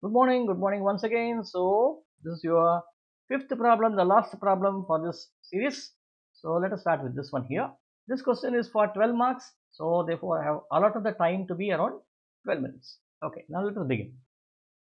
Good morning once again. So, this is your fifth problem, the last problem for this series. So, let us start with this one here. This question is for 12 marks. So, therefore, I have allotted the time to be around 12 minutes. Okay, now let us begin.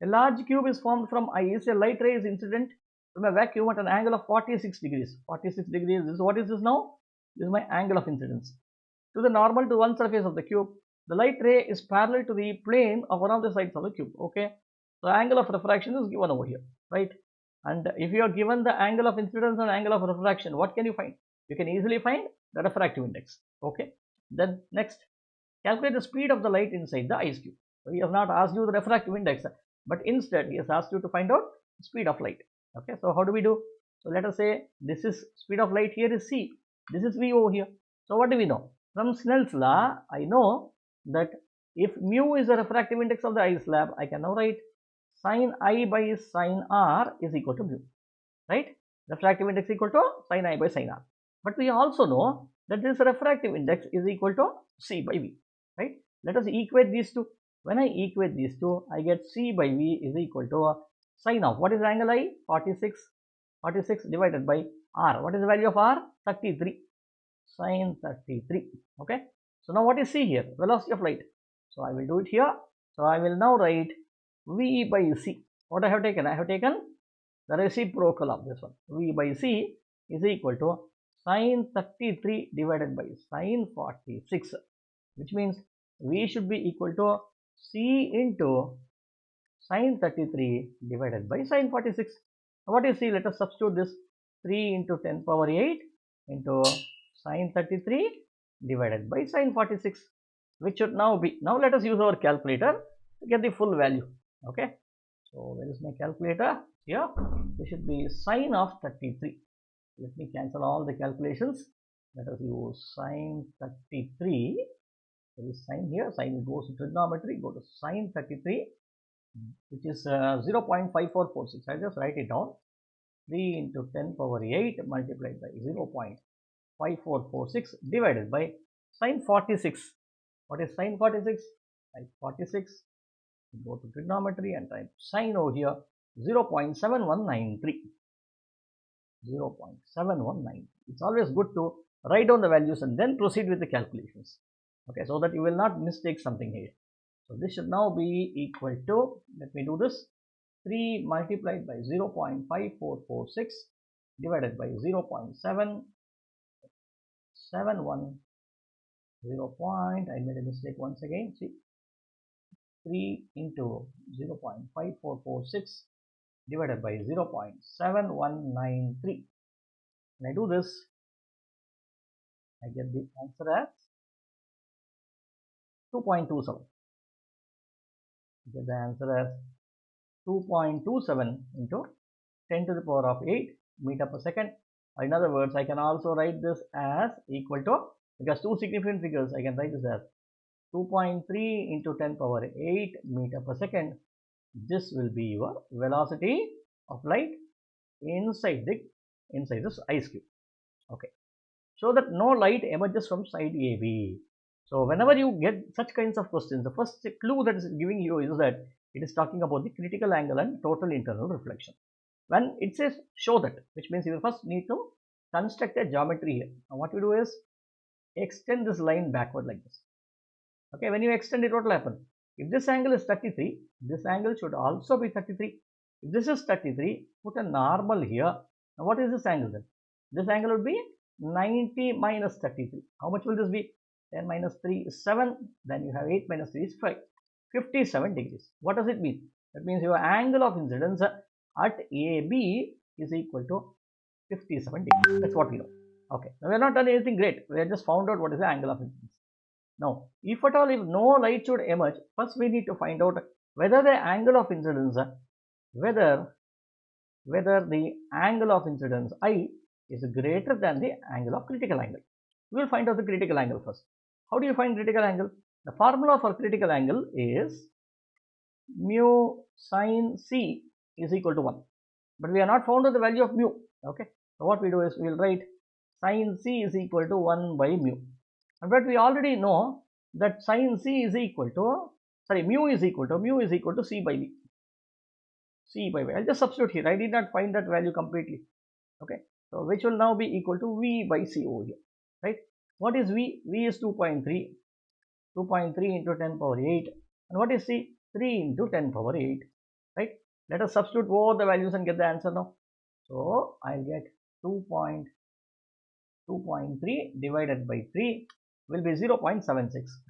A large cube is formed from ice. A light ray is incident from a vacuum at an angle of 46 degrees. 46 degrees is what is this now? This is my angle of incidence. To the normal to one surface of the cube, the light ray is parallel to the plane of one of the sides of the cube. Okay. So angle of refraction is given over here, right? And if you are given the angle of incidence and angle of refraction, what can you find? You can easily find the refractive index. Okay. Then next, calculate the speed of the light inside the ice cube. So he has not asked you the refractive index, but instead he has asked you to find out the speed of light. Okay. So how do we do? So let us say this is speed of light here is c. This is v over here. So what do we know? From Snell's law, I know that if mu is the refractive index of the ice slab, I can now write sin I by sin r is equal to mu, right? Refractive index equal to sin I by sin r. But we also know that this refractive index is equal to c by v, right? Let us equate these two. When I equate these two, I get c by v is equal to sin of, what is angle I? 46 divided by r. What is the value of r? 33. Sin 33. Okay. So now what is c here? Velocity of light. So I will do it here. So I will now write v by c. What I have taken? I have taken the reciprocal of this one. V by c is equal to sin 33 divided by sin 46, which means v should be equal to c into sin 33 divided by sin 46. What is c? Let us substitute this. 3 into 10 power 8 into sin 33 divided by sin 46, which should now be, now let us use our calculator to get the full value. Okay. So where is my calculator? Here. This should be sin of 33. Let me cancel all the calculations. Let us use sin 33. There is sin here. Sin goes to trigonometry. Go to sin 33, which is 0.5446. I just write it down. 3 into 10 power 8 multiplied by 0.5446 divided by sin 46. What is sin 46? Sin 46. Go to trigonometry and type sin over here 0.7193. 0.7193. It's always good to write down the values and then proceed with the calculations. Okay, so that you will not mistake something here. So this should now be equal to, let me do this, 3 multiplied by 0.5446 divided by 0.771, I made a mistake once again, see, 3 into 0.5446 divided by 0.7193. When I do this, I get the answer as 2.27. Get the answer as 2.27 into 10 to the power of 8 meter per second. In other words, I can also write this as equal to, because two significant figures, I can write this as 2.3 into 10 power 8 meter per second. This will be your velocity of light inside this ice cube. Okay. So that no light emerges from side AB. So whenever you get such kinds of questions, the first clue that is giving you is that it is talking about the critical angle and total internal reflection. When it says show that, which means you first need to construct a geometry here. Now what you do is extend this line backward like this. Okay, when you extend it, what will happen? If this angle is 33, this angle should also be 33. If this is 33, put a normal here. Now what is this angle then? This angle would be 90 minus 33. How much will this be? 10 minus 3 is 7. Then you have 8 minus 3 is 5. 57 degrees. What does it mean? That means your angle of incidence at AB is equal to 57 degrees. That's what we know. Okay. Now we have not done anything great. We have just found out what is the angle of incidence. Now, if at all, if no light should emerge, first we need to find out whether the angle of incidence, whether the angle of incidence I is greater than the angle of critical angle. We will find out the critical angle first. How do you find critical angle? The formula for critical angle is mu sin C is equal to 1. But we have not found out the value of mu. Okay. So what we do is we will write sin C is equal to 1 by mu. But we already know that sin C is equal to, mu is equal to C by V. C by Y. I'll just substitute here. I did not find that value completely. Okay. So which will now be equal to V by C over here. Right. What is V? V is 2.3. 2.3 into 10 power 8. And what is C? 3 into 10 power 8. Right. Let us substitute both the values and get the answer now. So I'll get 2.3 divided by 3 will be 0.76.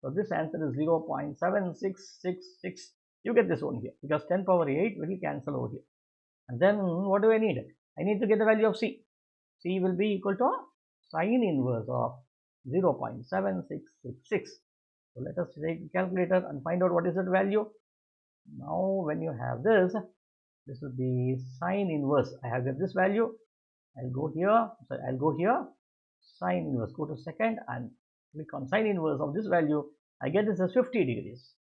So this answer is 0.7666. You get this one here because 10 power 8 will cancel over here. And then what do I need? I need to get the value of C. C will be equal to sine inverse of 0.7666. So let us take the calculator and find out what is that value. Now when you have this will be sine inverse. I have got this value. I'll go here. So I'll go here. Sine inverse. Go to second and click on sine inverse of this value. I get this as 50 degrees.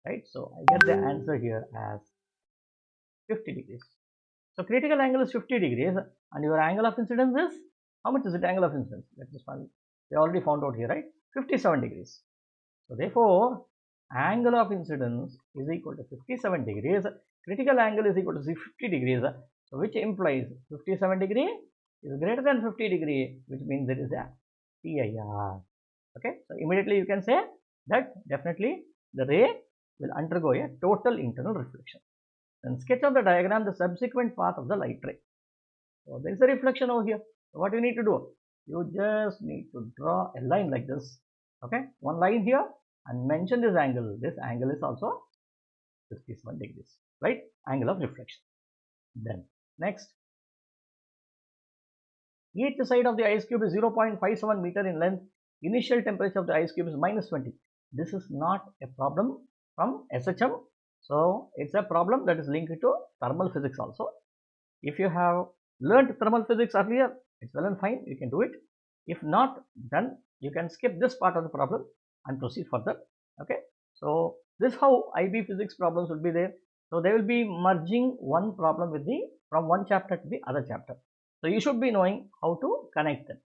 Right. So I get the answer here as 50 degrees. So critical angle is 50 degrees and your angle of incidence is, how much is it angle of incidence? Let us find. We already found out here, right? 57 degrees. So therefore, angle of incidence is equal to 57 degrees. Critical angle is equal to 50 degrees. So which implies 57 degree is greater than 50 degree, which means there is a PIR. Okay. So immediately you can say that definitely the ray will undergo a total internal reflection. Then sketch on the diagram the subsequent path of the light ray. So there is a reflection over here. So what you need to do? You just need to draw a line like this. Okay, one line here and mention this angle. This angle is also 57 degrees, right? Angle of reflection. Then next, each side of the ice cube is 0.57 meter in length. Initial temperature of the ice cube is -20. This is not a problem from SHM. So it's a problem that is linked to thermal physics also. If you have learned thermal physics earlier, it's well and fine, you can do it. If not, then you can skip this part of the problem and proceed further. Okay. So this is how IB physics problems will be there. So they will be merging one problem with from one chapter to the other chapter. So you should be knowing how to connect them.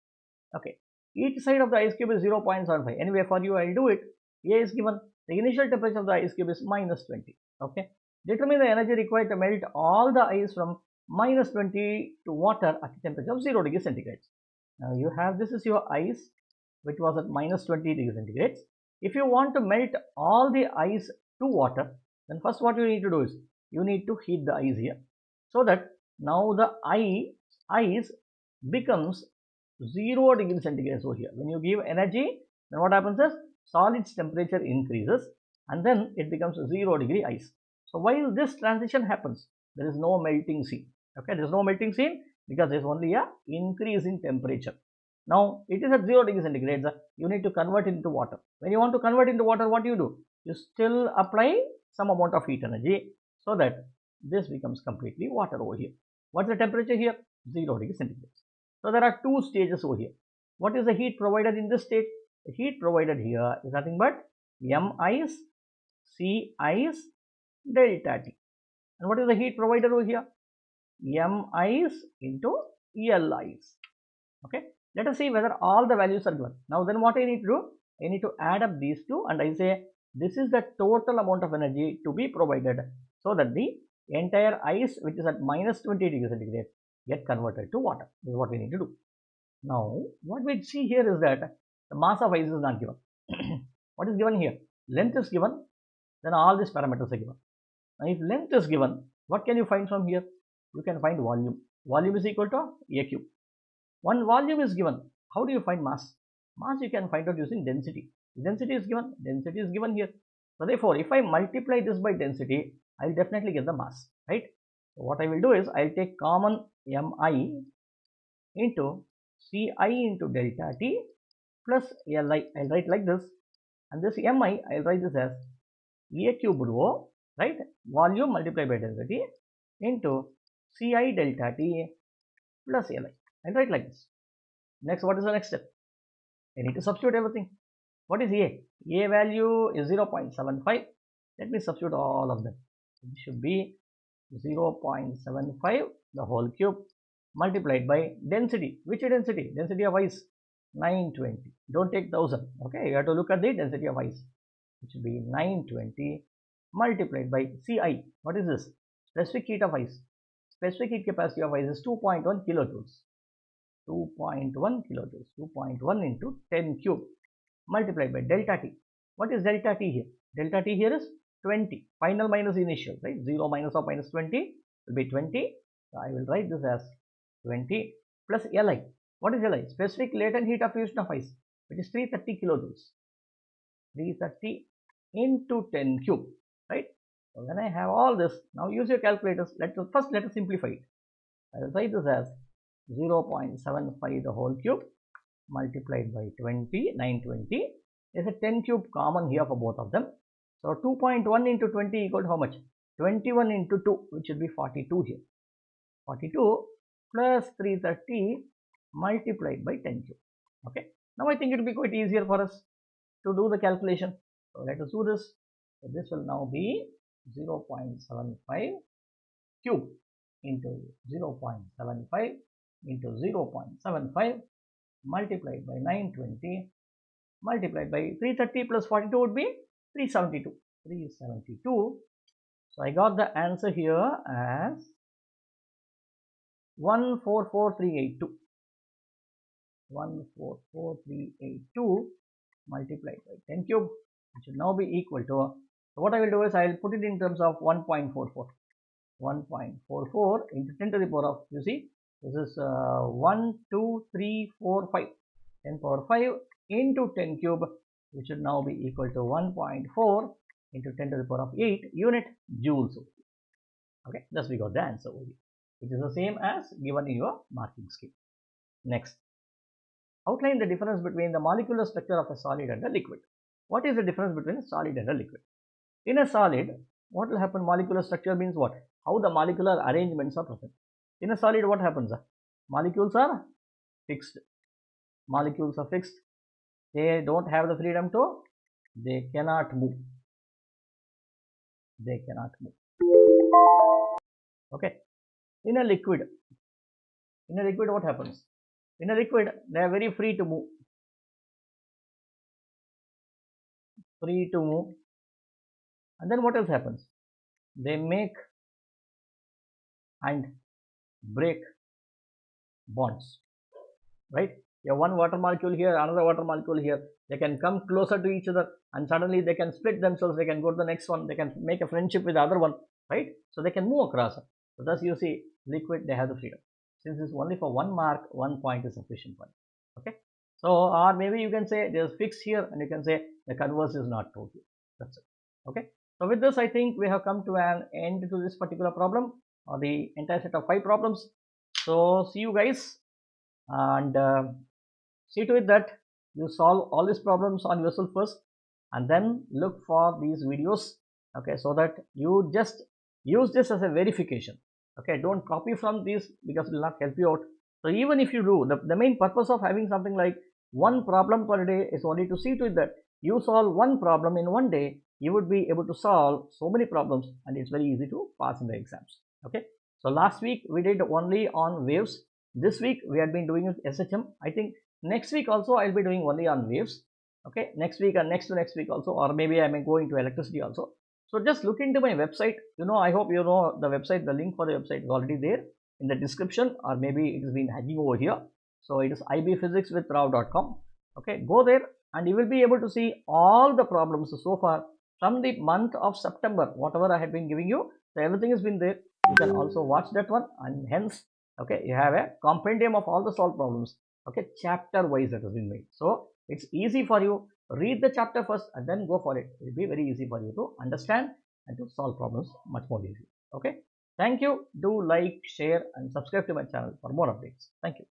Okay. Each side of the ice cube is 0.75. Anyway, for you, I'll do it. A is given. The initial temperature of the ice cube is -20. Okay. Determine the energy required to melt all the ice from -20 to water at a temperature of 0 degrees centigrade. Now you have, this is your ice which was at -20 degrees centigrade. If you want to melt all the ice to water, then first what you need to do is you need to heat the ice here, so that now the ice becomes 0 degrees centigrade over here. When you give energy, then what happens is solid's temperature increases and then it becomes 0 degree ice. So while this transition happens, there is no melting scene. Okay, there is no melting scene because there is only a increase in temperature. Now it is at 0 degrees centigrade. You need to convert it into water. When you want to convert into water, what do? You still apply some amount of heat energy so that this becomes completely water over here. What's the temperature here? 0 degrees centigrade. So there are two stages over here. What is the heat provided in this state? The heat provided here is nothing but M ice, C ice, delta T. And what is the heat provided over here? M ice into L ice. Okay. Let us see whether all the values are given. Now then what I need to do? I need to add up these two and I say this is the total amount of energy to be provided so that the entire ice which is at -20 degrees centigrade get converted to water. This is what we need to do. Now what we see here is that the mass of ice is not given. What is given here? Length is given, then all these parameters are given. Now if length is given, what can you find from here? You can find volume. Volume is equal to A cube. One volume is given. How do you find mass? Mass you can find out using density. Density is given. Density is given here. So therefore, if I multiply this by density, I will definitely get the mass, right? So what I will do is I will take common Mi into Ci into delta T plus Li. I will write like this, and this Mi I will write this as A cube rho, right? Volume multiplied by density into Ci delta T plus Li. I will write like this. Next, what is the next step? I need to substitute everything. What is A? A value is 0.75. Let me substitute all of them. It should be 0.75 the whole cube multiplied by density. Which density? Density of ice 920. Don't take 1000. Okay, you have to look at the density of ice. It should be 920 multiplied by Ci. What is this? specific heat of ice, specific heat capacity of ice is 2.1 kilojoules. 2.1 kilojoules, 2.1 into 10 cube multiplied by delta T. What is delta T here? Delta T here is 20, final minus initial, right? 0 minus of minus 20 will be 20. So I will write this as 20 plus Li. What is Li? Specific latent heat of fusion of ice, which is 330 kilojoules. 330 into 10 cube, right? So when I have all this, now use your calculators. Let us simplify it. I will write this as 0.75 the whole cube multiplied by 20, 920. There's a 10 cube common here for both of them. So 2.1 into 20 equal to how much? 21 into 2, which should be 42 here. 42 plus 330 multiplied by 10 cube. Okay. Now I think it will be quite easier for us to do the calculation. So let us do this. So this will now be 0.75 cube into 0.75 into 0.75 multiplied by 920 multiplied by 330 plus 42 would be 372. 372. So I got the answer here as 144382. 144382 multiplied by 10 cube, which should now be equal to, so what I will do is I will put it in terms of 1.44. 1.44 into 10 to the power of, you see, this is 1, 2, 3, 4, 5. 10 power 5 into 10 cube, which should now be equal to 1.4 into 10 to the power of 8 unit joules. Okay, thus we got the answer over here, which is the same as given in your marking scheme. Next, outline the difference between the molecular structure of a solid and a liquid. What is the difference between a solid and a liquid? In a solid, what will happen? Molecular structure means what? How the molecular arrangements are present. In a solid, what happens? Molecules are fixed. Molecules are fixed. They don't have the freedom to, they cannot move. They cannot move. Okay. In a liquid, what happens? In a liquid, they are very free to move. Free to move. And then what else happens? They make and break bonds, right? You have one water molecule here, another water molecule here. They can come closer to each other and suddenly they can split themselves. They can go to the next one. They can make a friendship with the other one, right? So they can move across. So thus you see, liquid, they have the freedom. Since it's only for one mark, 1 point is sufficient for it. Okay. So, or maybe you can say there's fixed here and you can say the converse is not true here. That's it. Okay. So with this, I think we have come to an end to this particular problem, or the entire set of 5 problems. So see you guys, and see to it that you solve all these problems on yourself first, and then look for these videos. Okay, so that you just use this as a verification. Okay, don't copy from these because it will not help you out. So even if you do, the main purpose of having something like one problem per day is only to see to it that you solve one problem in one day. You would be able to solve so many problems, and it's very easy to pass in the exams. Okay, so last week we did only on waves. This week we had been doing with SHM. I think next week also I'll be doing only on waves. Okay, next week and next to next week also, or maybe I may go into electricity also. So just look into my website. I hope you know the website. The link for the website is already there in the description, or maybe it has been hanging over here. So it is ibphysicswithrao.com. Okay, go there and you will be able to see all the problems so far from the month of September. Whatever I had been giving you, so everything has been there. You can also watch that one, and hence, okay, you have a compendium of all the solved problems. Okay, chapter wise that has been made. So it's easy for you. Read the chapter first and then go for it. It will be very easy for you to understand and to solve problems much more easily. Okay. Thank you. Do like, share and subscribe to my channel for more updates. Thank you.